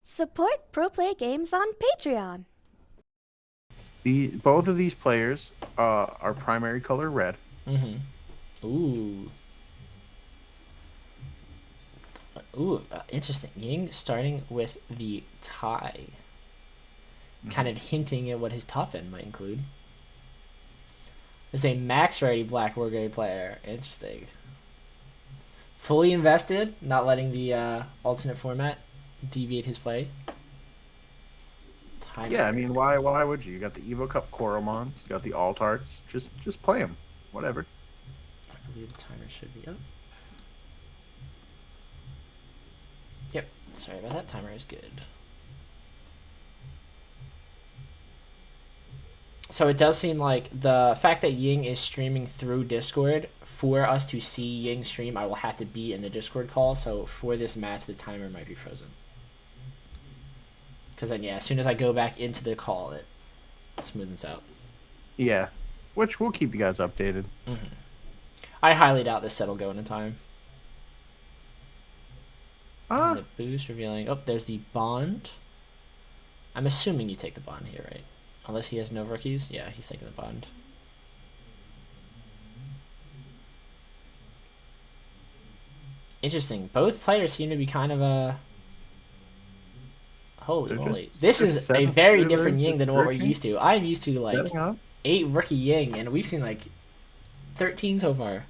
Support Pro Play Games on Patreon. Both of these players are primary color red. Mm-hmm. Ooh. Ooh, interesting. Ying starting with the tie. Kind of hinting at what his top end might include. This is a max rarity black wargray player. Interesting. Fully invested, not letting the alternate format deviate his play. Timer. Yeah, I mean, why would you? You got the Evo Cup Coromons, you got the Alt Arts. Just play them, whatever. I believe the timer should be up. Yep, sorry about that. Timer is good. So it does seem like the fact that Ying is streaming through Discord, for us to see Ying stream, I will have to be in the Discord call. So for this match, the timer might be frozen. Because then, yeah, as soon as I go back into the call, it smoothens out. Yeah, which we'll keep you guys updated. Mm-hmm. I highly doubt this set will go into time. The boost revealing. Oh, there's the bond. I'm assuming you take the bond here, right? Unless he has no rookies. Yeah, he's taking the bond. Interesting. Both players seem to be kind of a... Holy moly. This is a very different Ying than what we're used to. I'm used to like 8 rookie Ying, and we've seen like 13 so far.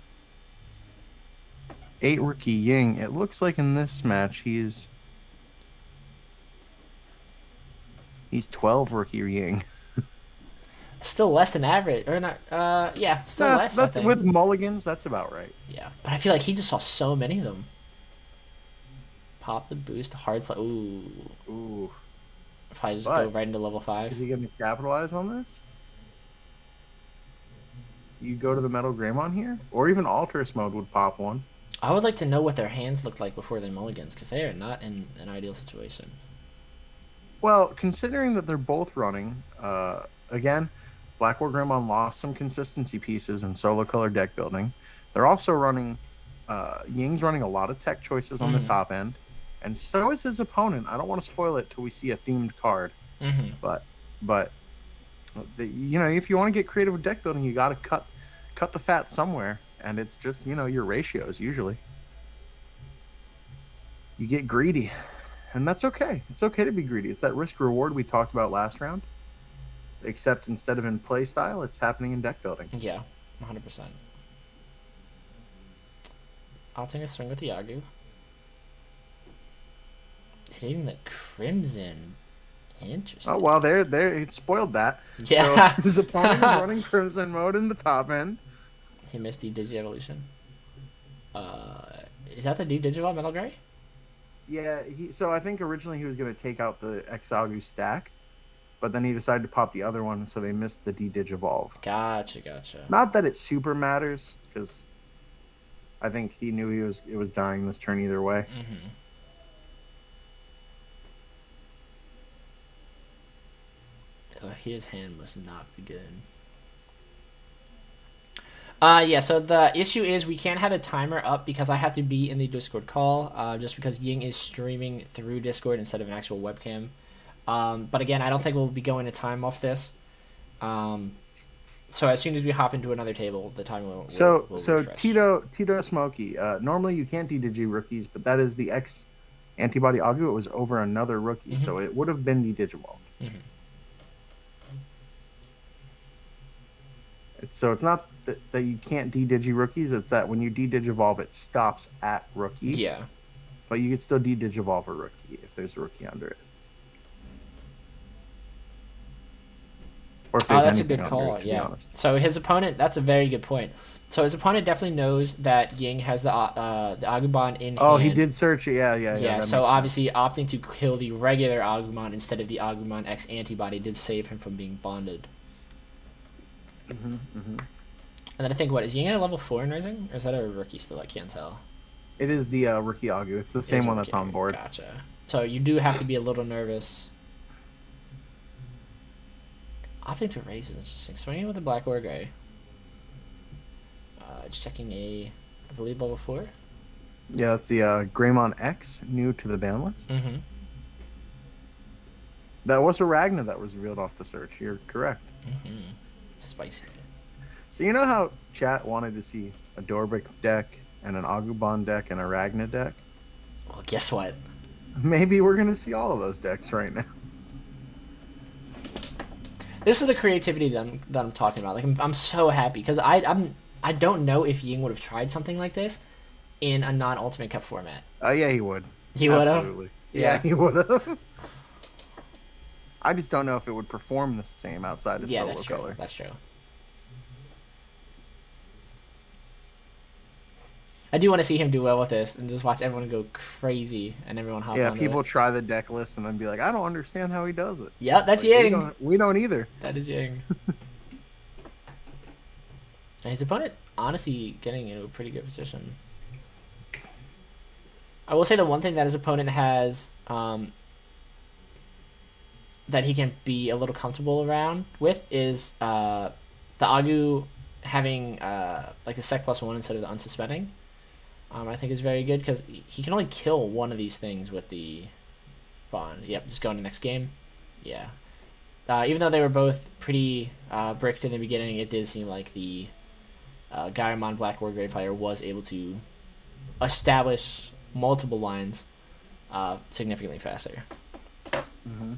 8 rookie Ying. It looks like in this match he's 12 rookie Ying. Still less than average, or not? Yeah, still less. That's with mulligans. That's about right. Yeah, but I feel like he just saw so many of them. Pop the boost, hard play. Ooh. If I just go right into level 5. Is he going to capitalize on this? You go to the Metal Greymon here, or even Alterous mode would pop one. I would like to know what their hands look like before they mulligans, because they are not in an ideal situation. Well, considering that they're both running, again, Black War Greymon lost some consistency pieces in solo color deck building. They're also running, Ying's running a lot of tech choices on the top end, and so is his opponent. I don't want to spoil it till we see a themed card, but you know, if you want to get creative with deck building, you got to cut the fat somewhere, and it's just, you know, your ratios usually. You get greedy, and that's okay. It's okay to be greedy. It's that risk reward we talked about last round. Except instead of in play style, it's happening in deck building. Yeah, 100%. I'll take a swing with the Yagu. Hitting the Crimson. Interesting. Oh, well, it spoiled that. Yeah. So his opponent is running Crimson mode in the top end. He missed the Digi-Evolution. Is that the D-Digivolve Metal Gray? Yeah, so I think originally he was going to take out the Exagu stack, but then he decided to pop the other one, so they missed the D-Digivolve. Gotcha. Not that it super matters, because I think he knew it was dying this turn either way. Oh, his hand must not be good. Yeah, so the issue is we can't have the timer up because I have to be in the Discord call, just because Ying is streaming through Discord instead of an actual webcam. But again, I don't think we'll be going to time off this. So as soon as we hop into another table, the time will refresh. Tito Smokey. Normally you can't D-Digi rookies, but that is the X antibody Agu. It was over another rookie, so it would have been D-Digivolved. So it's not that you can't D-Digi rookies. It's that when you D-Digivolve, it stops at rookie. Yeah. But you can still D-Digivolve a rookie if there's a rookie under it. Or if there's that's a good call, yeah. So his opponent, that's a very good point. So his opponent definitely knows that Ying has the Agumon in hand. Oh, he did search it, yeah. Yeah, so obviously opting to kill the regular Agumon instead of the Agumon X antibody did save him from being bonded. And then I think, what, is Ying at a level 4 in Rising? Or is that a rookie still? I can't tell. It is the rookie Agu. It's the same one that's on board. Gotcha. So you do have to be a little nervous. Opting to raise is interesting. Swinging with the black or gray. It's checking I believe, level 4. Yeah, that's the Greymon X, new to the ban list. That was a Ragna that was revealed off the search. You're correct. Spicy. So you know how chat wanted to see a Dorbic deck and an Agumon deck and a Ragna deck? Well, guess what? Maybe we're going to see all of those decks right now. This is the creativity that I'm talking about. Like I'm so happy because I don't know if Ying would have tried something like this in a non-Ultimate Cup format. Yeah, he would. He would have? Absolutely. Yeah, he would have. I just don't know if it would perform the same outside of solo that's true. color. That's true. I do want to see him do well with this and just watch everyone go crazy and everyone hop Yeah, onto people it. try the deck list and then be like, I don't understand how he does it. Yeah, that's Like, Ying. We don't either. That is Ying. And his opponent, honestly, getting into a pretty good position. I will say the one thing that his opponent has that he can be a little comfortable around with is the Agu having like a sec +1 instead of the unsuspending. I think is very good because he can only kill one of these things with the bond. Yep, just go in the next game. Yeah. Even though they were both pretty bricked in the beginning, it did seem like the Gaimon Black War Grade Fire was able to establish multiple lines significantly faster. Mm-hmm.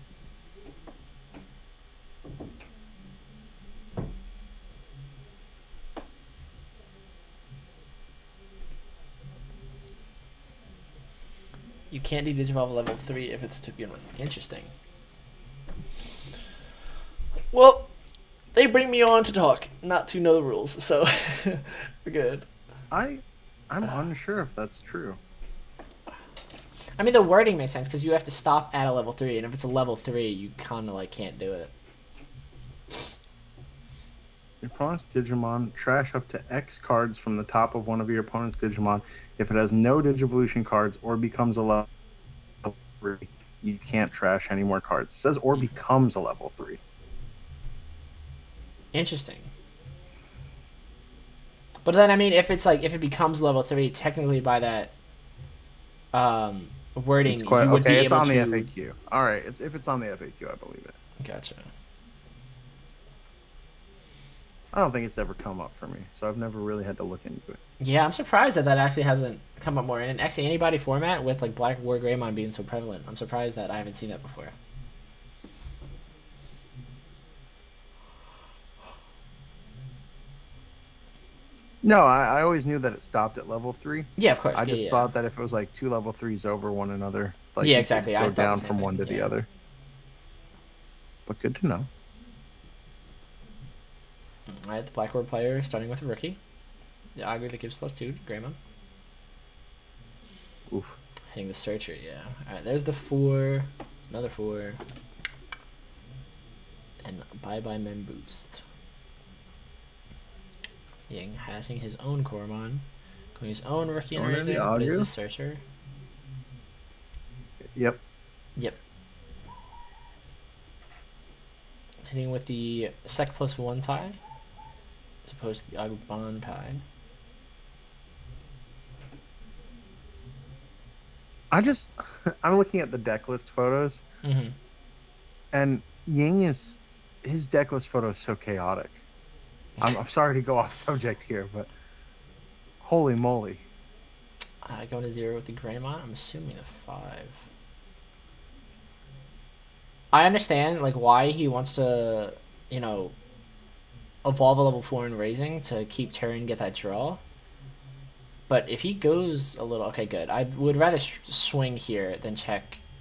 You can't do Digivolve level 3 if it's to begin with. Interesting. Well, they bring me on to talk, not to know the rules, so we're good. I'm unsure if that's true. I mean, the wording makes sense because you have to stop at a level 3, and if it's a level 3, you kind of like can't do it. Your opponent's Digimon, trash up to X cards from the top of one of your opponent's Digimon. If it has no Digivolution cards or becomes a level 3, you can't trash any more cards. It says or becomes a level 3. Interesting. But then, I mean, if it becomes level 3, technically by that wording, It's quite you would be okay. It's able on to... the FAQ. All right, if it's on the FAQ, I believe it. Gotcha. I don't think it's ever come up for me, so I've never really had to look into it. Yeah, I'm surprised that actually hasn't come up more in an X antibody format with like Black War Greymon being so prevalent. I'm surprised that I haven't seen that before. No, I always knew that it stopped at level 3. Yeah, of course. I just thought that if it was like 2 level 3s over one another, like Yeah, you could exactly. I go thought the down same from thing, one to the other. But good to know. I had the Black War player starting with a rookie. The Augur that gives +2, Greymon. Oof. Hitting the Searcher, yeah. Alright, there's the 4. Another 4. And bye-bye Mem Boost. Ying having his own Coromon. Going his own rookie and Going in Razor. the What is Augur? the Searcher? Yep. Yep. Hitting with the Sec +1 tie. As opposed to the Agumon tie. I'm looking at the deck list photos, Mm-hmm. and his deck list photo is so chaotic. I'm sorry to go off subject here, but holy moly. Going to 0 with the Greymon. I'm assuming the 5. I understand like why he wants to, you know, evolve a level 4 in raising to keep turn, get that draw. But if he goes a little... Okay, good. I would rather swing here than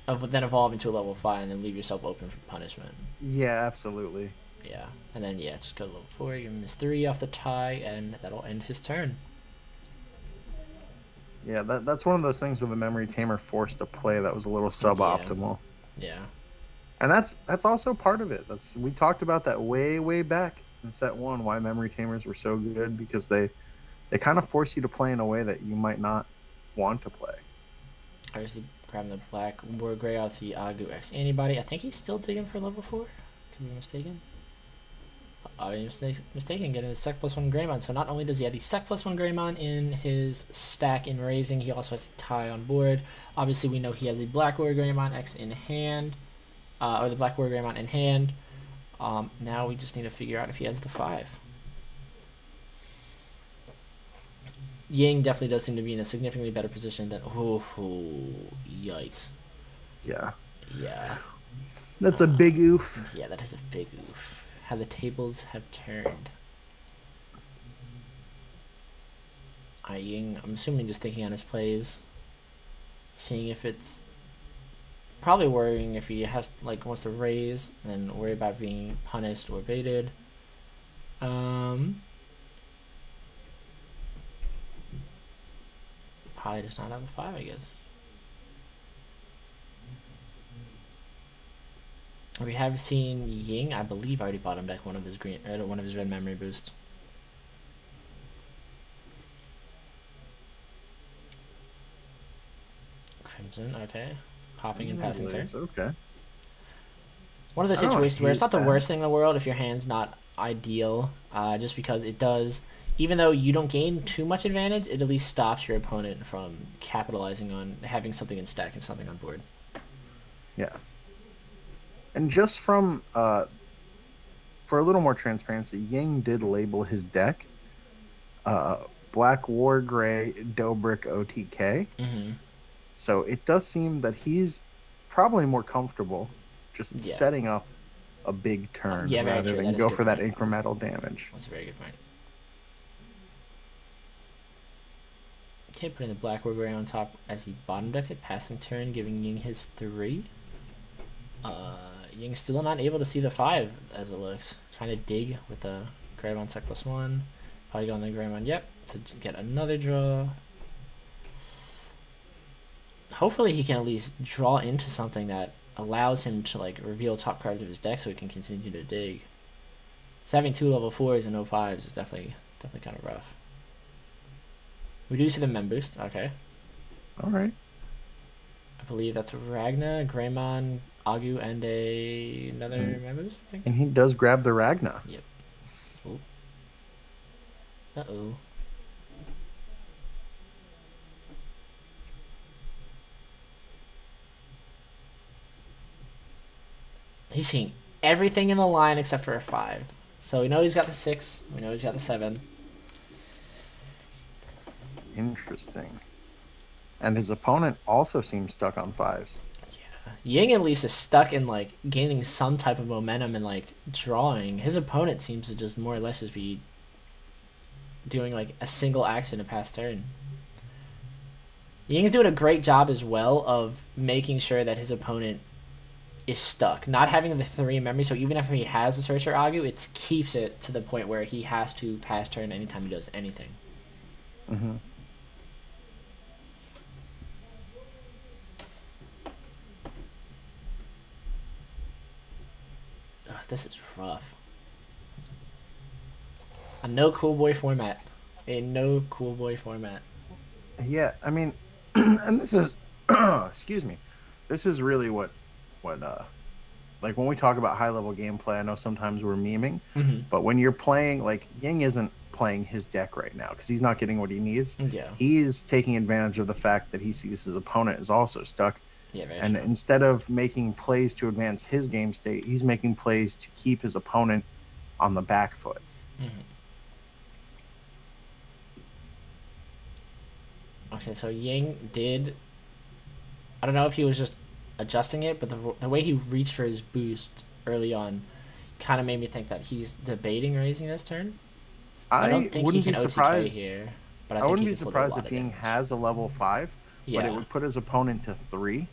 then evolve into a level 5 and then leave yourself open for punishment. Yeah, absolutely. Yeah. And then, yeah, just go to level 4, give him his 3 off the tie, and that'll end his turn. Yeah, that's one of those things where the Memory Tamer forced a play that was a little suboptimal. Yeah. And that's also part of it. We talked about that way back in set 1, why Memory Tamers were so good, because they kind of force you to play in a way that you might not want to play. Obviously, grabbing the Black War Grey off the Agu X antibody. I think he's still digging for level 4. Could be mistaken. I'm mistaken, getting the Sec +1 Greymon. So not only does he have the Sec +1 Greymon in his stack in raising, he also has the tie on board. Obviously, we know he has a Black War Greymon X in hand. or the Black Warrior Greymon in hand. Now we just need to figure out if he has the 5. Ying definitely does seem to be in a significantly better position than... Oh, yikes. Yeah. Yeah. That's a big oof. Yeah, that is a big oof. How the tables have turned. Ying, I'm assuming just thinking on his plays. Seeing if it's... Probably worrying if he has wants to raise, and then worry about being punished or baited. Probably just not have a 5, I guess. We have seen Ying, I believe, already bottom deck one of his red memory boost. Crimson, okay. Popping and passing turn. Okay. One of those situations where it's not the worst thing in the world if your hand's not ideal, just because it does, even though you don't gain too much advantage, it at least stops your opponent from capitalizing on having something in stack and something on board. Yeah. And just from, for a little more transparency, Ying did label his deck Black War Gray Dobrik OTK. Mm-hmm. So it does seem that he's probably more comfortable just setting up a big turn rather than go for that incremental damage. That's a very good point. Okay, putting the Black War Gray on top as he bottom decks it, passing turn, giving Ying his 3. Ying's still not able to see the 5 as it looks. Trying to dig with the Greymon Sec +1. Probably going the Greymon, yep, to get another draw. Hopefully he can at least draw into something that allows him to reveal top cards of his deck so he can continue to dig. So having 2 level 4s and no 5s is definitely kind of rough. We do see the Mem boost, okay. Alright. I believe that's Ragna, Greymon, Agu, and another Mem boost, I think. And he does grab the Ragna. Yep. Ooh. Uh-oh. He's seeing everything in the line except for a 5. So we know he's got the 6. We know he's got the 7. Interesting. And his opponent also seems stuck on 5s. Yeah. Ying at least is stuck in gaining some type of momentum and drawing. His opponent seems to just more or less just be doing a single action to pass turn. Ying's doing a great job as well of making sure that his opponent is stuck. Not having the 3 in memory, so even if he has a Searcher Agu, it keeps it to the point where he has to pass turn anytime he does anything. Mm-hmm. Ugh, this is rough. A no cool boy format. A no cool boy format. Yeah, I mean, and this is, excuse me, this is really what, when we talk about high level gameplay, I know sometimes we're memeing, but when you're playing, Ying isn't playing his deck right now because he's not getting what he needs. Yeah. He's taking advantage of the fact that he sees his opponent is also stuck. Yeah, very and true. Instead of making plays to advance his game state, he's making plays to keep his opponent on the back foot. Okay, so Ying did... I don't know if he was just adjusting it, but the way he reached for his boost early on kind of made me think that he's debating raising this turn. I don't think he can OTK here, but I think wouldn't he be surprised if Ying has a level 5, but it would put his opponent to 3.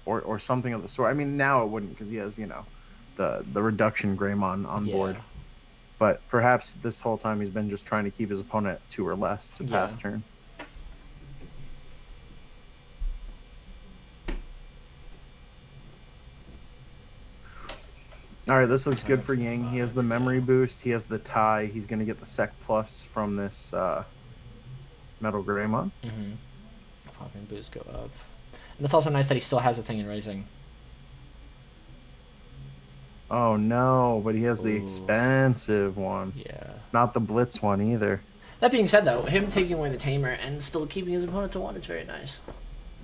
Or something of the sort. I mean, now it wouldn't because he has, the reduction Greymon on board. But perhaps this whole time he's been just trying to keep his opponent at 2 or less to pass turn. All right, this looks good for Ying. He has the memory boost. He has the tie. He's going to get the Sec Plus from this Metal Greymon. Popping boost go up. And it's also nice that he still has a thing in raising. Oh, no, but he has the expensive one. Yeah. Not the Blitz one either. That being said, though, him taking away the Tamer and still keeping his opponent to 1 is very nice.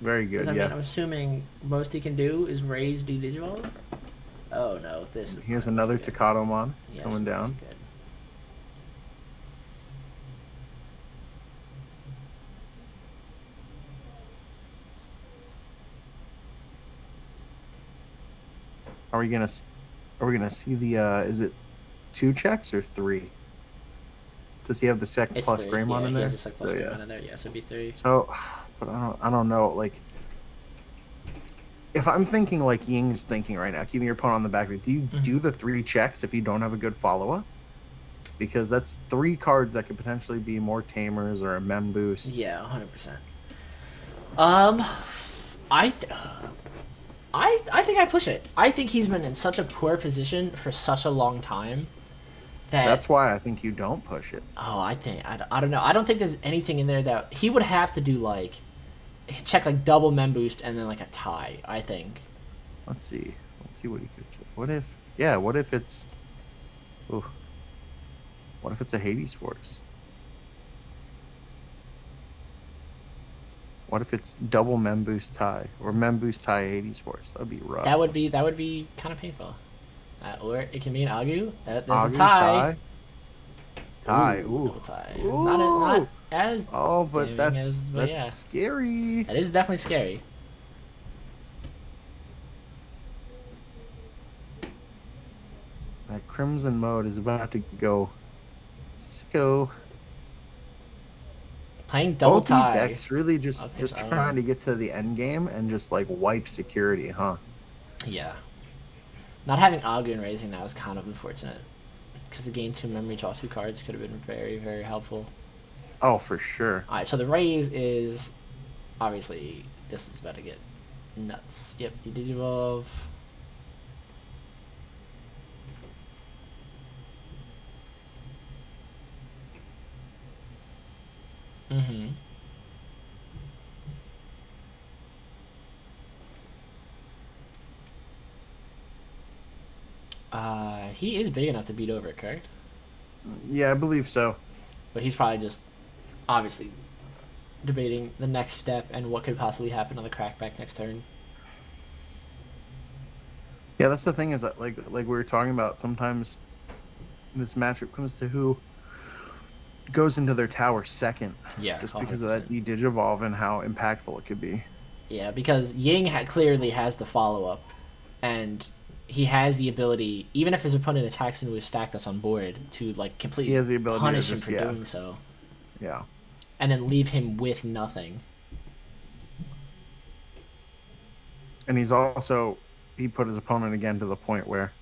Very Because good. I mean, Yeah. I'm assuming most he can do is raise do Digivolve. Oh no, this is Here's not another looking good. Takatomon Yes, coming not down. looking good. Are we gonna are we gonna see the is it 2 checks or 3? Does he have the second It's plus 3. Greymon Yeah, in he has there? a second plus So Greymon yeah. in there. Yeah, so it'd be 3. So, but I don't know. Like, if I'm thinking like Ying's thinking right now, keeping your opponent on the back, do you do the 3 checks if you don't have a good follow up? Because that's 3 cards that could potentially be more tamers or a mem boost. Yeah, 100%. Um, I, th- I think I push it. I think he's been in such a poor position for such a long time that. That's why I think you don't push it. Oh, I don't know. I don't think there's anything in there that he would have to do, like check like double mem boost and then like a tie. I think. Let's see. Let's see what he could. What if? Yeah. What if it's? Ooh, what if it's a Hades Force? What if it's double mem boost tie or mem boost tie Hades Force? That'd be rough. That would be kind of painful. Or it can be an Agu. There's Agu, a tie. Tie. Ooh, Ooh. double tie. Ooh. Not as. Oh, but damning that's as, but yeah. scary. That is definitely scary. That Crimson mode is about to go sicko. Playing double Both tie. these decks really just of his trying own. to get to the end game and just like wipe security, huh? Yeah. Not having Agu and raising that was kind of unfortunate. Because the gain 2 memory draw 2 cards could have been very, very helpful. Oh, for sure. Alright, so the raise is obviously this is about to get nuts. Yep, you Digivolve. Mm-hmm. He is big enough to beat over it, correct? Yeah, I believe so. But he's probably just obviously debating the next step and what could possibly happen on the crackback next turn. Yeah, that's the thing is that like we were talking about, sometimes this matchup comes to who goes into their tower second. Yeah, Just because 100%. of that Digivolve and how impactful it could be. Yeah, because Ying clearly has the follow-up, and he has the ability, even if his opponent attacks into his stack that's on board, to like completely He has the ability to punish him just- for yeah. doing so, Yeah. and then leave him with nothing. And he's also, he put his opponent again to the point where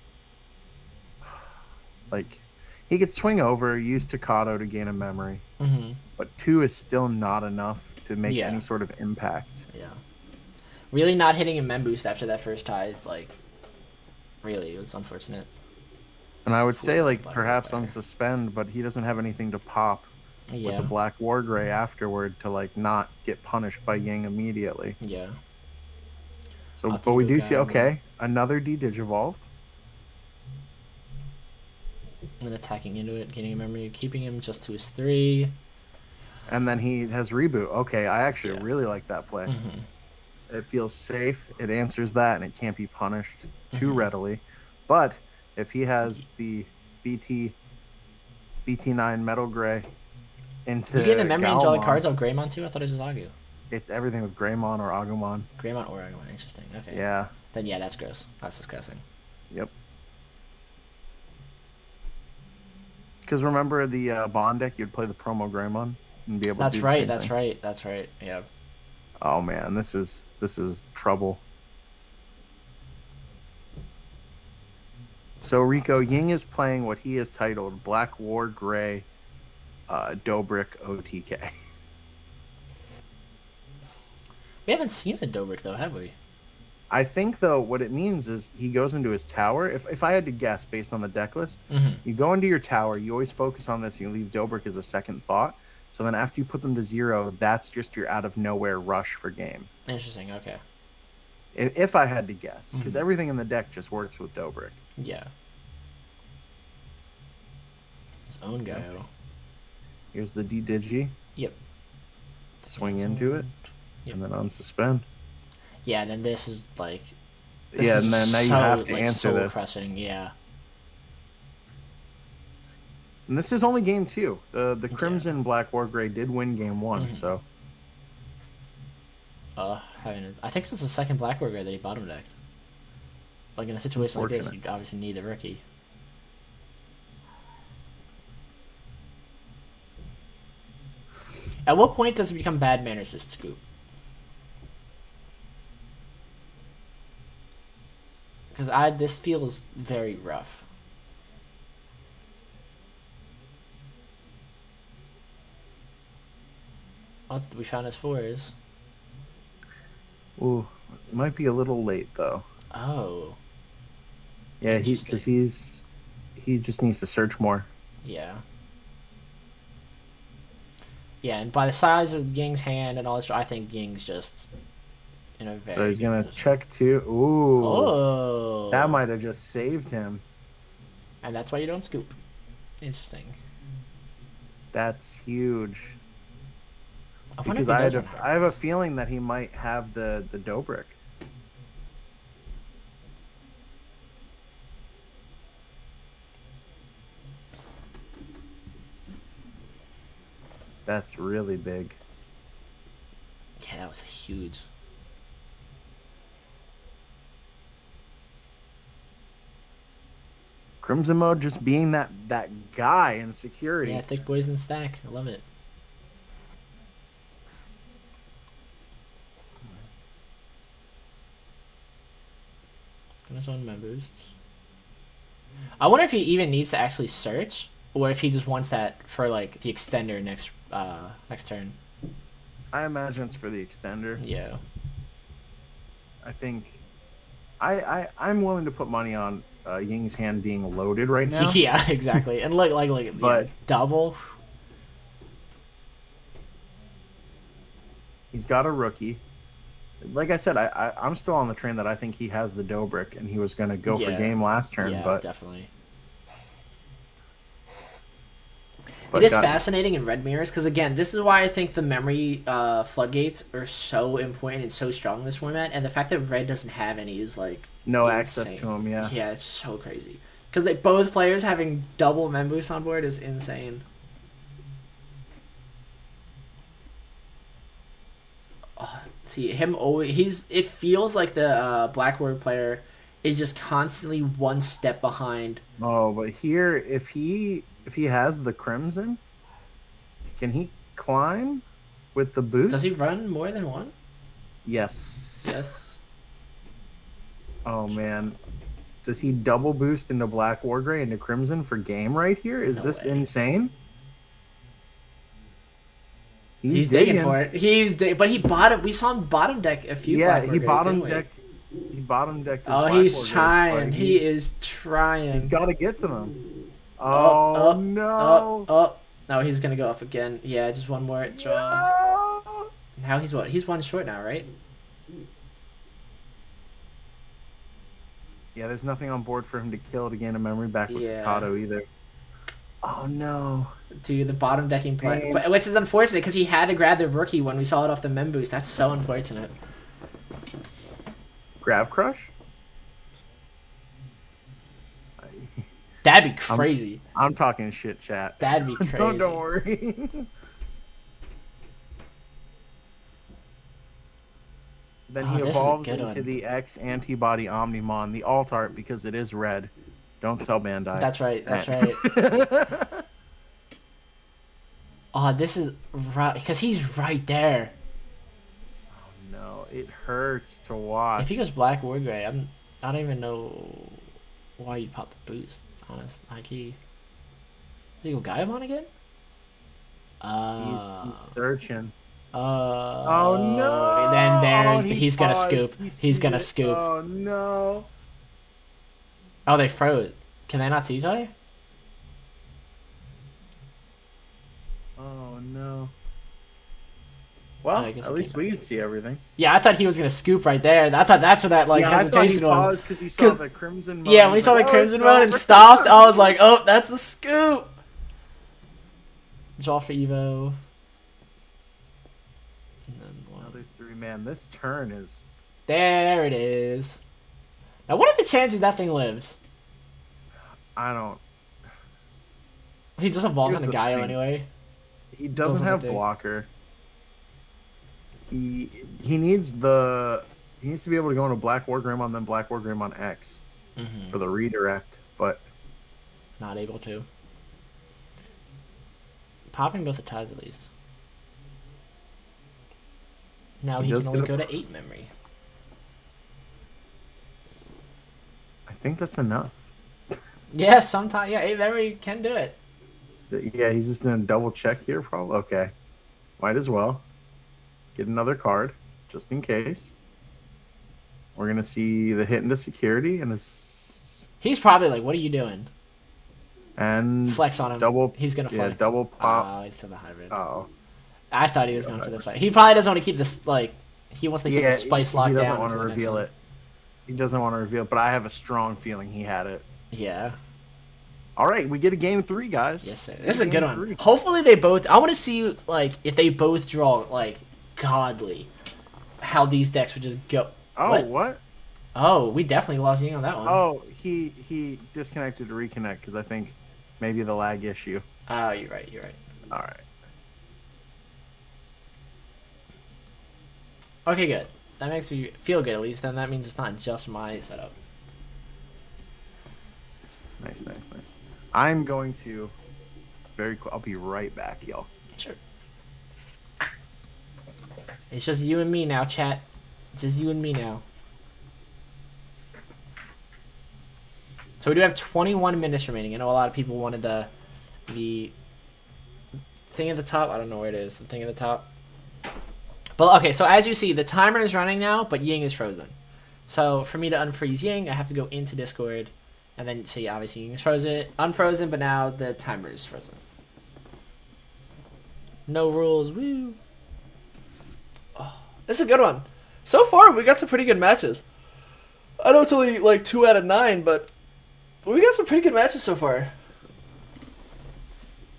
like he could swing over, use Takato to gain a memory, Mm-hmm. but 2 is still not enough to make Yeah. any sort of impact. Yeah. Really not hitting a mem boost after that first tie, like, really, it was unfortunate. And I would say like Black perhaps Warfare. on suspend, but he doesn't have anything to pop with Yeah. the Black War Gray afterward to like not get punished by Ying immediately. Yeah. So, I'll have but to we go do see, down, okay, another D-Digivolve. And then attacking into it, getting a memory, keeping him just to his 3. And then he has reboot. Okay, I actually Yeah. really like that play. Mm-hmm. It feels safe. It answers that, and it can't be punished too Mhm. readily. But if he has the BT9 Metal Gray into You get the memory and draw Galmon, cards on Greymon too? I thought it was just Agu. it's everything with Greymon or Agumon. Greymon or Agumon, interesting. Okay. Yeah. Then yeah, that's gross. That's disgusting. Yep. Because remember the Bond deck, you'd play the promo Greymon and be able That's to do the right, same that's thing. right, that's right. Yeah. Oh man, this is trouble. So Rico, Ying is playing what he has titled Black War Gray Dobrik OTK. We haven't seen a Dobrik though, have we? I think though what it means is he goes into his tower. If I had to guess based on the deck list, Mm-hmm. you go into your tower, you always focus on this, you leave Dobrik as a second thought. So then after you put them to 0, that's just your out of nowhere rush for game. Interesting, okay. If I had to guess, because Mhm. everything in the deck just works with Dobrik. Yeah. His own guy. Here's the D-Digi. Yep. Swing into it. Yep. and then unsuspend. Yeah, then this is like. This Yeah, is and then now you so, have to like, answer this. soul-crushing, yeah. And this is only game 2. The Crimson Black War Gray did win game 1, Mhm. so. I think that's the second Black Warrior that he bottom decked. Like, in a situation like this, you Unfortunate. obviously need the rookie. At what point does it become bad manners to scoop? Because this feels very rough. Oh, we found his fours. Ooh, it might be a little late though. Oh. Yeah, Interesting. because he just needs to search more. Yeah. Yeah, and by the size of Ying's hand and all this, I think Ying's just in a very. So he's good gonna position. check 2. Ooh, Oh. that might have just saved him. And that's why you don't scoop. Interesting. That's huge. I wonder if Because he does I have a feeling that he might have the Dobrik. That's really big. Yeah, that was huge. Crimson Mode just being that guy in security. Yeah, thick boys in stack. I love it. Got his own members. I wonder if he even needs to actually search, or if he just wants that for like the extender next turn. I imagine it's for the extender. Yeah. I think I'm willing to put money on Ying's hand being loaded right now. Yeah, exactly. And look, But- yeah, double. He's got a rookie. Like I said, I'm still on the train that I think he has the Dobrik, and he was going to go for Yeah. game last turn. Yeah, but definitely. But it is got- fascinating in red mirrors because again, this is why I think the memory floodgates are so important and so strong in this format, and the fact that red doesn't have any is like no insane. access to him. Yeah. Yeah, it's so crazy because both players having double mem boost on board is insane. Oh, see him always. It feels like the Blackboard player is just constantly one step behind. Oh, but here, if he has the Crimson, can he climb with the boost? Does he run more than one? Yes. Yes. Oh man, does he double boost into Black Wargrey into Crimson for game right here? Is No this way. insane? He's digging for it. But he bottom. We saw him bottom deck a few. Yeah, Black he Wargreys, bottom didn't we? deck. He bottom decked. His Oh, Black he's Wargreys, trying. but He is trying. He's got to get to them. Oh no! No, he's gonna go up again. Yeah, just one more draw. No! Now he's what? He's one short now, right? Yeah, there's nothing on board for him to kill to gain a memory back with Yeah. Takato either. Oh no! To the bottom decking play, Man. which is unfortunate because he had to grab the rookie when we saw it off the mem boost. That's so unfortunate. Grav Crush? That'd be crazy. I'm talking shit, chat. That'd be crazy. Don't worry. Then he Oh, this is a evolves good into one. the X antibody Omnimon, the alt art because it is red. Don't tell Bandai. That's right. That's right. Oh, this is right because he's right there. No, it hurts to watch. If he goes Black or Gray, I don't even know why you'd pop the boost. Honest, high key. Does he go Gaiamon again? He's searching. Oh Oh no! And then He he's gonna paused. scoop. He He's sees gonna it. scoop. Oh no! Oh, they froze. Can they not see each other? Oh no! Well, I guess at it least came we can see everything. Yeah, I thought he was gonna scoop right there. I thought that's what that like yeah, I thought he hesitation was. paused because he saw 'Cause- the crimson. Mode. Yeah, when he He's saw the like, "Oh, crimson it's mode and over." stopped, I was like, "Oh, that's a scoop." Draw for Evo. And then one. Another 3. Man, this turn is... There it is. Now, what are the chances that thing lives? I don't... He just evolves Here's into the Gaio thing. anyway. He doesn't have look big. blocker. He needs the... He needs to be able to go into Black War Greymon, then Black War Greymon X for the redirect, but... Not able to. Popping both the ties at least. Now he can only go to 8 memory. I think that's enough. Yeah, sometimes. Yeah, 8 memory can do it. Yeah, he's just going to double check here, probably. Okay. Might as well. Get another card, just in case. We're going to see the hit into security, and he's probably like, what are you doing? And flex on him. Double, he's going to flex. Yeah, double pop. Oh, he's to the hybrid. Oh. I thought he was going for the flex. He probably doesn't want to keep this, like, he wants to keep the spice locked down. He doesn't want to reveal it. He doesn't want to reveal it, but I have a strong feeling he had it. Yeah. All right, we get a game 3, guys. Yes, sir. This is a good one. Hopefully they both... I want to see, like, if they both draw, like, godly, how these decks would just go. Oh, what? Oh, we definitely lost Ying on that one. Oh, he disconnected to reconnect because I think maybe the lag issue. Oh, you're right. You're right. All right. Okay, good. That makes me feel good, at least. Then that means it's not just my setup. Nice, nice, nice. I'm going to I'll be right back, y'all. Sure. It's just you and me now, chat. It's just you and me now. So we do have 21 minutes remaining. I know a lot of people wanted the thing at the top. I don't know where it is. The thing at the top. But okay, so as you see, the timer is running now, but Ying is frozen. So for me to unfreeze Ying, I have to go into Discord, and then see, obviously Ying is frozen, unfrozen, but now the timer is frozen. No rules, woo. Oh, this is a good one. So far, we got some pretty good matches. I know it's only like 2 out of 9, but we got some pretty good matches so far.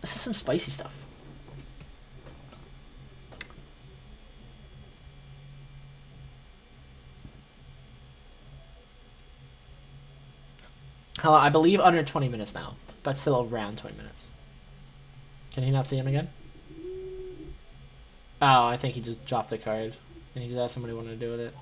This is some spicy stuff. I believe under 20 minutes now, but still around 20 minutes. Can he not see him again? Oh, I think he just dropped the card, and he just asked somebody what to do with it.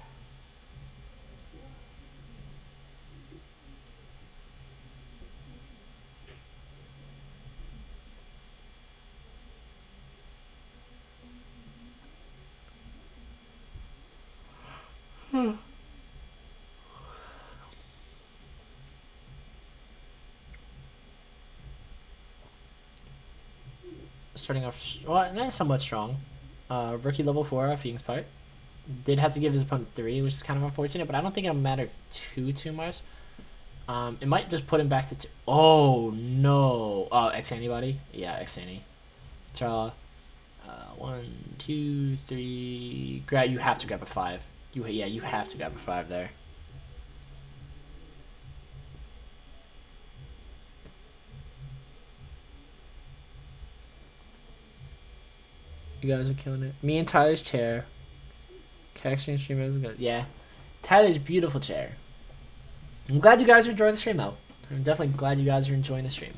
Starting off, well, somewhat strong. Rookie level 4 off Ying's part. Did have to give his opponent 3, which is kind of unfortunate, but I don't think it'll matter too much. It might just put him back to 2. Oh, no. Oh, X antibody? Yeah, X anti. Draw. 1, 2, 3. Grab. You have to grab a 5. Yeah, you have to grab a 5 there. You guys are killing it. Me and Tyler's chair. Extreme stream is good. Yeah. Tyler's beautiful chair. I'm glad you guys are enjoying the stream though. I'm definitely glad you guys are enjoying the stream.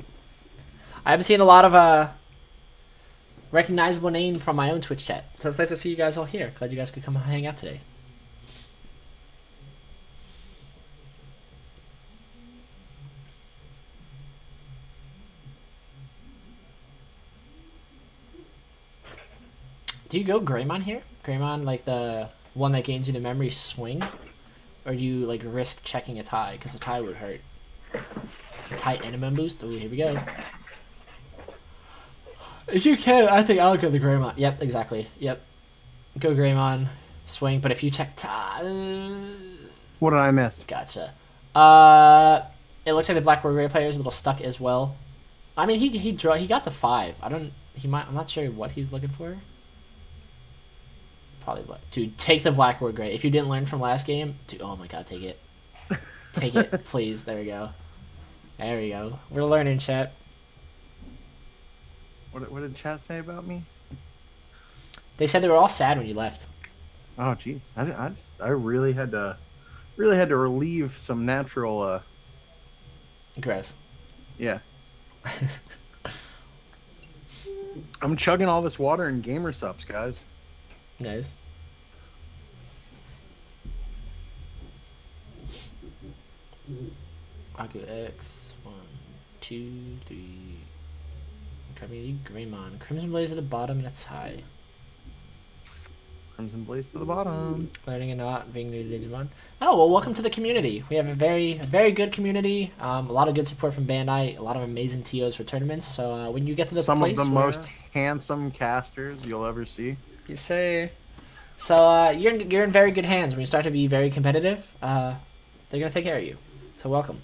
I haven't seen a lot of recognizable name from my own Twitch chat. So it's nice to see you guys all here. Glad you guys could come hang out today. Do you go Greymon here? Greymon, like the one that gains you the memory swing? Or do you like risk checking a tie? Because a tie would hurt. A tie enemy boost? Oh, here we go. If you can, I think I'll go the Greymon. Yep, exactly. Yep. Go Greymon, swing, but if you check tie... What did I miss? Gotcha. It looks like the Black Warrior player is a little stuck as well. I mean, he got the 5. I'm not sure what he's looking for. Probably black. Dude, take the Black War Gray. If you didn't learn from last game, dude, oh my god, take it. Take it, please. There we go. There we go. We're learning, chat. What did chat say about me? They said they were all sad when you left. Oh, jeez. I really had to relieve some natural. Gross. Yeah. I'm chugging all this water in gamer subs, guys. Nice. Aku X 1, 2, 3. Community Greymon. Crimson Blaze at the bottom and it's high. Crimson Blaze to the bottom. Learning and not being new to Digimon. Oh well, welcome to the community. We have a very good community. A lot of good support from Bandai. A lot of amazing TOs for tournaments. So when you get to the Some place of the where, most handsome casters you'll ever see. you say. So you're in very good hands. When you start to be very competitive, they're gonna take care of you. So welcome.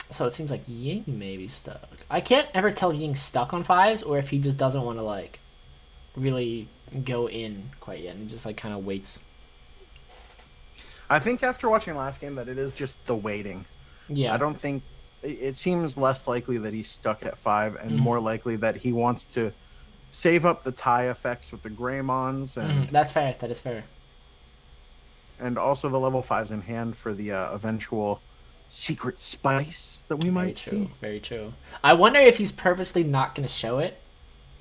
So it seems like Ying may be stuck. I can't ever tell Ying's stuck on 5s or if he just doesn't want to like really go in quite yet and just like kind of waits. I think after watching last game that it is just the waiting. Yeah. I don't think it seems less likely that he's stuck at 5 and more likely that he wants to save up the tie effects with the Greymons and That's fair. That is fair. And also the level 5s in hand for the eventual secret spice that we might see. Very true. I wonder if he's purposely not going to show it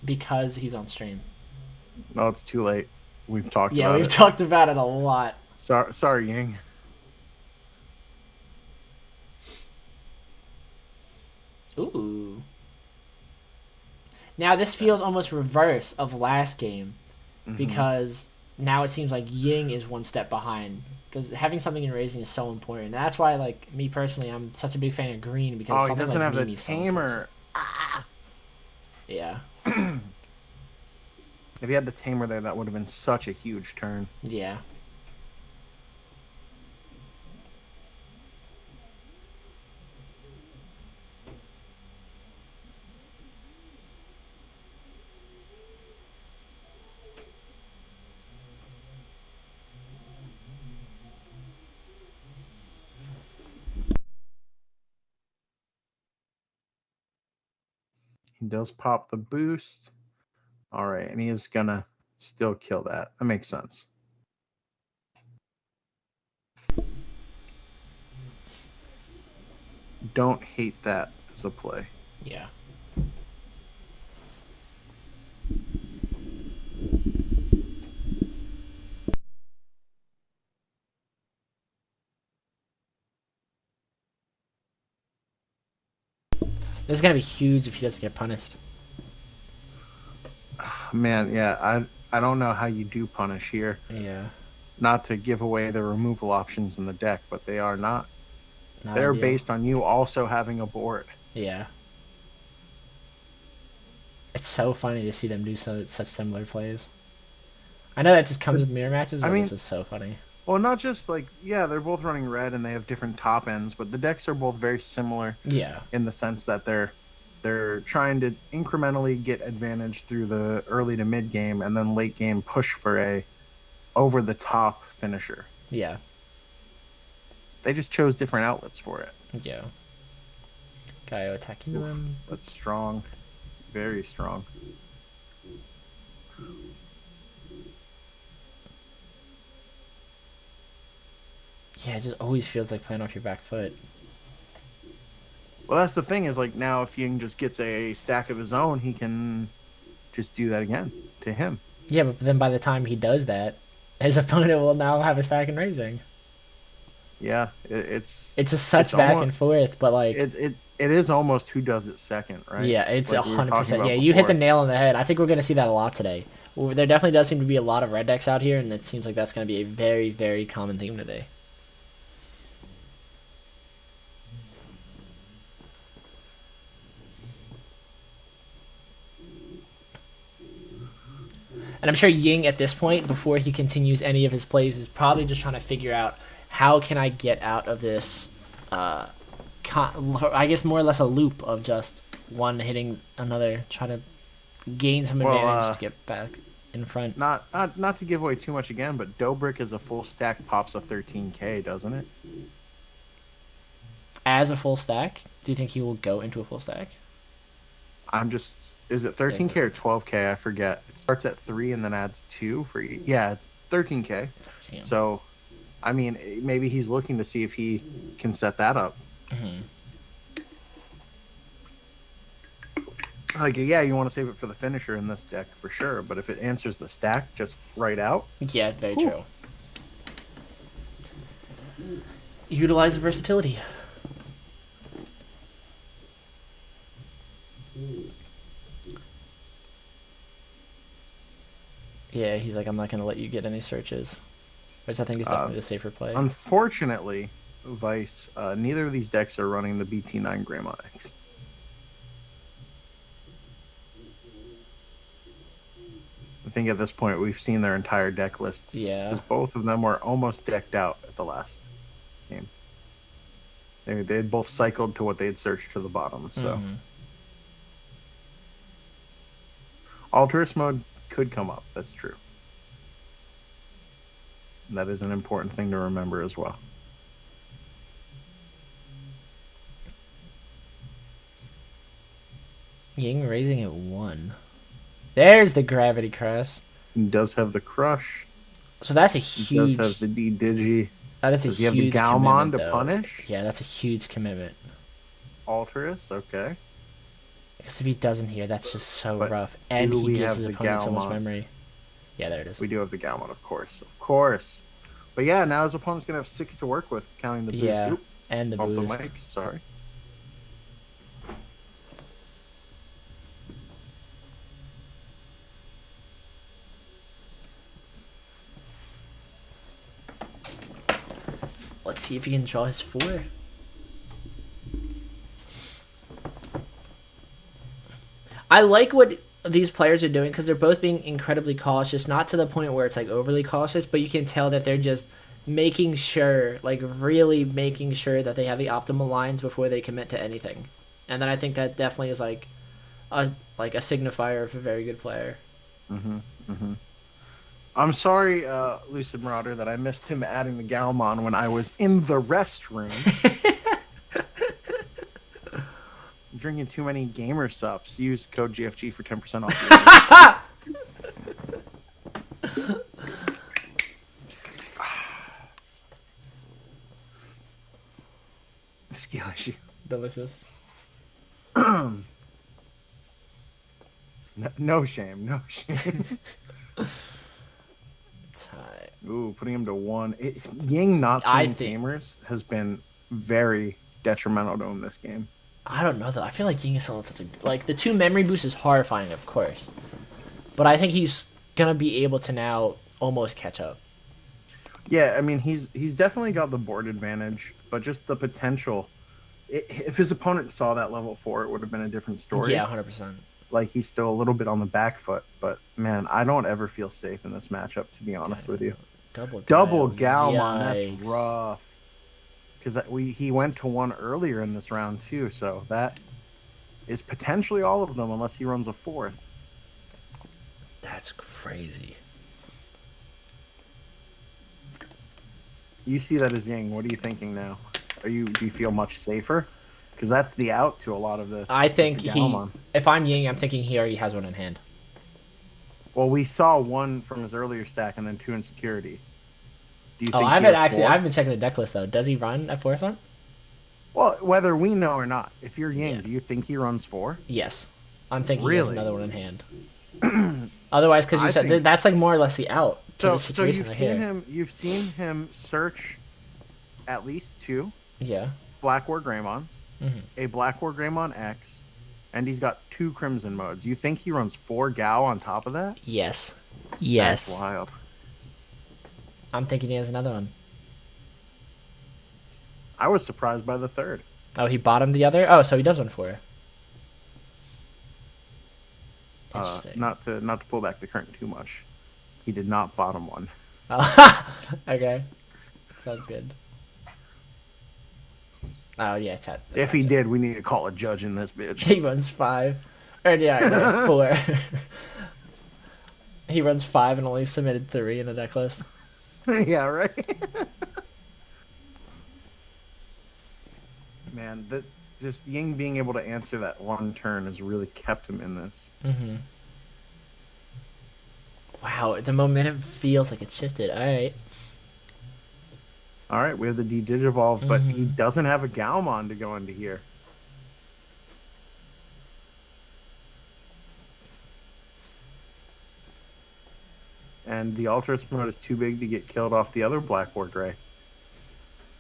because he's on stream. No, it's too late. We've talked about it. Yeah, we've talked about it a lot. Sorry, Ying. Ooh. Now this feels almost reverse of last game because now it seems like Ying is one step behind. Because having something in raising is so important. And that's why, like, me personally, I'm such a big fan of green because he doesn't like have the Mimi's so tamer. Yeah. If he had the tamer there, that would have been such a huge turn. Yeah. He does pop the boost. All right, and he is gonna still kill that. That makes sense. Don't hate that as a play. Yeah. This is gonna be huge if he doesn't get punished. Man, yeah, I don't know how you do punish here. Yeah. Not to give away the removal options in the deck, but they are not. They're ideal. based on you also having a board. Yeah. It's so funny to see them do such similar plays. I know that just comes with mirror matches, but this is so funny. Well, not just like, yeah, they're both running red and they have different top ends, but the decks are both very similar. Yeah. In the sense that they're trying to incrementally get advantage through the early to mid game and then late game push for a over the top finisher. Yeah. They just chose different outlets for it. Yeah. Gaio attacking them. That's strong. Very strong. Yeah, it just always feels like playing off your back foot. Well, that's the thing is like now if Ying just gets a stack of his own, he can just do that again to him. Yeah, but then by the time he does that, his opponent will now have a stack in raising. Yeah, it's just such back and forth, but like it is almost who does it second, right? Yeah, it's 100%. Yeah, before. you hit the nail on the head. I think we're gonna see that a lot today. Well, there definitely does seem to be a lot of red decks out here, and it seems like that's gonna be a very, very common theme today. And I'm sure Ying at this point, before he continues any of his plays, is probably just trying to figure out how can I get out of this, I guess more or less a loop of just one hitting another, trying to gain some advantage to get back in front. Not to give away too much again, but Dobrik as a full stack pops a 13k, doesn't it? As a full stack? Do you think he will go into a full stack? I'm just. Is it 13K or 12K? I forget. It starts at 3 and then adds 2 for you. Yeah, it's 13K. Damn. So, I mean, maybe he's looking to see if he can set that up. Mm-hmm. Like, yeah, you want to save it for the finisher in this deck for sure. But if it answers the stack just right out, Yeah, very true. Utilize the versatility. Yeah, he's like, I'm not gonna let you get any searches, which I think is definitely the safer play. Unfortunately, Vice, neither of these decks are running the BT9 Grandma X. I think at this point we've seen their entire deck lists. Yeah. Because both of them were almost decked out at the last game. They had both cycled to what they had searched to the bottom. So, Alterous mode could come up. That's true. And that is an important thing to remember as well. Ying raising at 1. There's the gravity crash. He does have the crush. So that's a He huge. does have the D-Digi. That is a Does he huge. have the Galmon to though. punish? Yeah, that's a huge commitment. Alterous, okay. Because if he doesn't here, that's just so But rough. And do he we gives have his the opponent so much Galmon? memory. Yeah, there it is. We do have the Galmon, of course. Of course. But yeah, now his opponent's going to have 6 to work with, counting the boost. Yeah, Oop, and the bump boost. the mic, sorry. Let's see if he can draw his 4. I like what these players are doing because they're both being incredibly cautious, not to the point where it's like overly cautious, but you can tell that they're just making sure, like really making sure that they have the optimal lines before they commit to anything. And then I think that definitely is like a signifier of a very good player. I'm sorry, Lucid Marauder, that I missed him adding the Galmon when I was in the restroom. Drinking too many gamer sups. Use code GFG for 10% off. Skill issue. Delicious. No shame, no shame. Tie. Ooh, putting him to 1. Ying not seeing gamers has been very detrimental to him this game. I don't know though. I feel like Ying is still such a like the 2 memory boosts is horrifying, of course, but I think he's gonna be able to now almost catch up. Yeah, I mean he's definitely got the board advantage, but just the potential. If his opponent saw that level 4, it would have been a different story. Yeah, 100%. Like he's still a little bit on the back foot, but man, I don't ever feel safe in this matchup. To be honest with you, Double Galmon, that's Yikes. rough. Because he went to 1 earlier in this round too, so that is potentially all of them unless he runs a 4th. That's crazy. You see that as Ying. What are you thinking now? Do you feel much safer? Because that's the out to a lot of this. I think Galmon. if I'm Ying, I'm thinking he already has 1 in hand. Well, we saw 1 from his earlier stack and then 2 in security. Do you think I he haven't has 4? I haven't checked the deck list though. Does he run a 4th one? Well, whether we know or not, if you're Ying, Yeah. do you think he runs 4? Yes, I'm thinking he has Really? another 1 in hand. Otherwise, because you I said think- that's like more or less the out. To So the situation you've seen him search at least 2 Yeah. Black War Greymons, Mm-hmm. a Black War Greymon X, and he's got 2 Crimson modes. You think he runs 4 Gao on top of that? Yes. That's wild. I'm thinking he has another one. I was surprised by the 3rd. Oh, he bottomed the other? Oh, so he does run 4. Interesting. Not to pull back the curtain too much. He did not bottom 1. Oh, okay. Sounds good. Oh, yeah, chat. If he did, we need to call a judge in this bitch. He runs 5. Or, yeah, no, 4. He runs 5 and only submitted 3 in the deck list. Yeah, right? Man, just Ying being able to answer that one turn has really kept him in this. Mm-hmm. Wow, the momentum feels like it shifted. All right. All right, we have the D-Digivolve, but he Mhm. doesn't have a Galmon to go into here. And the Ultras mode is too big to get killed off the other Blackboard Gray.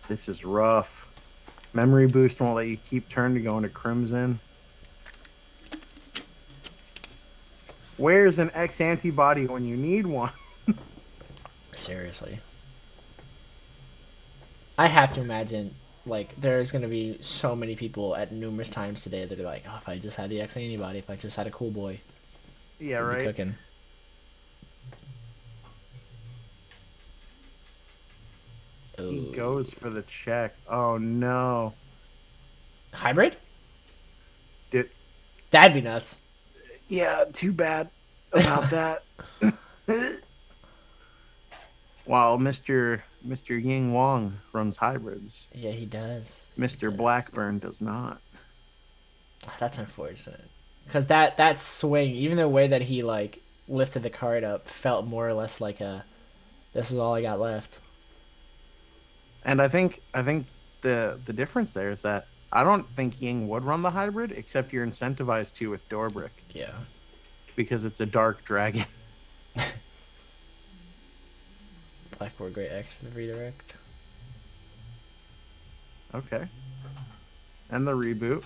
This is rough. Memory boost won't let you keep turn to go into Crimson. Where's an X antibody when you need one? Seriously. I have to imagine, like, there's going to be so many people at numerous times today that are like, oh, if I just had the X antibody, if I just had a cool boy, Yeah, I'd be right? cooking. He Ooh. goes for the check. Oh, no. Hybrid? Did, That'd be nuts. yeah, too bad about that. While Mr. Ying Wong runs hybrids, Yeah, he does. Mr. He does. Blackburn does not. That's unfortunate. Because that swing, even the way that he, like, lifted the card up, felt more or less like a, this is all I got left. And I think the difference there is that I don't think Ying would run the hybrid, except you're incentivized to with Doorbrick Yeah. because it's a dark dragon. Blackboard Great X for the redirect. Okay. And the reboot.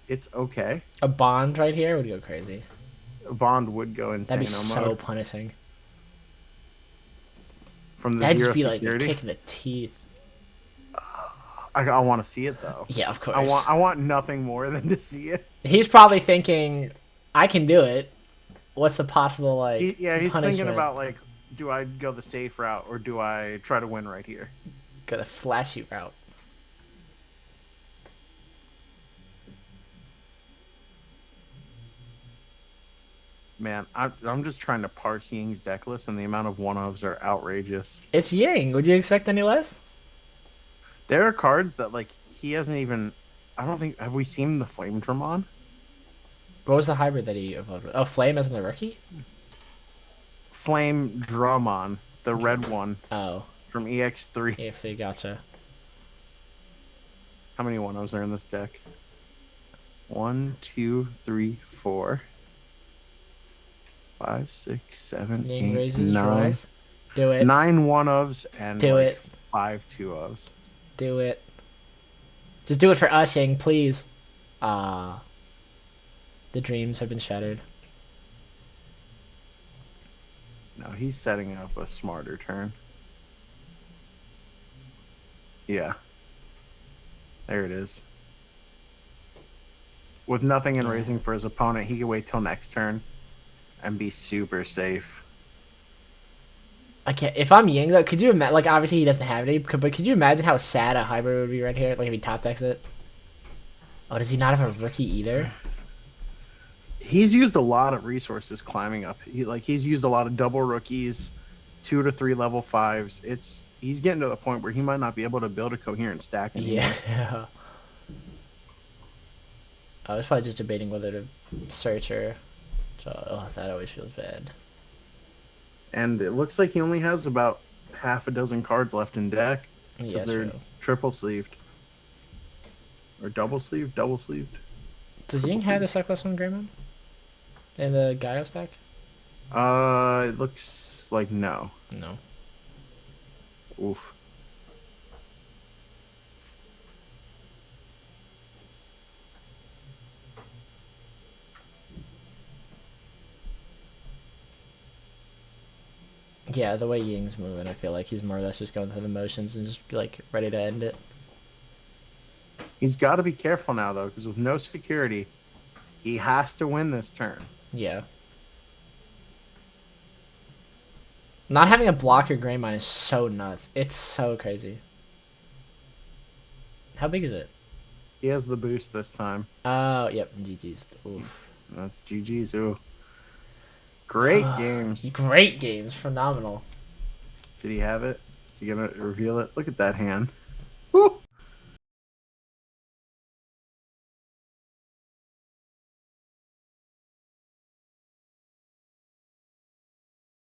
It's okay. A Bond right here would go crazy. Bond would go insane. That'd be so punishing. From the That'd zero just be security. like a kick in the teeth. I want to see it though. Yeah, of course. I want nothing more than to see it. He's probably thinking, I can do it. What's the possible, like, He's punishment? thinking about, like, do I go the safe route or do I try to win right here? Go the flashy route. Man, I'm just trying to parse Ying's deck list, and the amount of one-ofs are outrageous. It's Ying. Would you expect any less? There are cards that, like, he hasn't even... I don't think... Have we seen the Flame Dramon? What was the hybrid that he evolved with? Oh, Flame as in the rookie? Flame Dramon, the red one Oh. from EX3. AFC, gotcha. How many one-ofs are in this deck? 1, 2, 3, 4, 5, 6, 7, Ying 8, raises 9. draws. Do it. 9 one-ofs and Do like it. 5 two-ofs. Do it. Just do it for us, Ying, please. The dreams have been shattered. No, he's setting up a smarter turn. Yeah. There it is. With nothing in raising for his opponent, he can wait till next turn and be super safe. I can't. If I'm Ying, though, could you imagine? Like, obviously he doesn't have any, but could you imagine how sad a hybrid would be right here? Like, if he top decks it. Oh, does he not have a rookie either? He's used a lot of resources climbing up. He's used a lot of double rookies, 2 to 3 level 5s. He's getting to the point where he might not be able to build a coherent stack anymore. Yeah. I was probably just debating whether to search or. So, oh, that always feels bad. And it looks like he only has about half a dozen cards left in deck. Yeah, Because they're true. triple sleeved. Or double sleeved? Double sleeved? Does Ying have the Cyclist one Greymon? In the Gaio stack? It looks like no. No. Oof. Yeah, the way Ying's moving, I feel like he's more or less just going through the motions and just, like, ready to end it. He's got to be careful now, though, because with no security, he has to win this turn. Yeah. Not having a blocker Greymon is so nuts. It's so crazy. How big is it? He has the boost this time. Oh, yep. GG's. Oof. That's GG's. Ooh. Great games. Great games. Phenomenal. Did he have it? Is he going to reveal it? Look at that hand. Woo!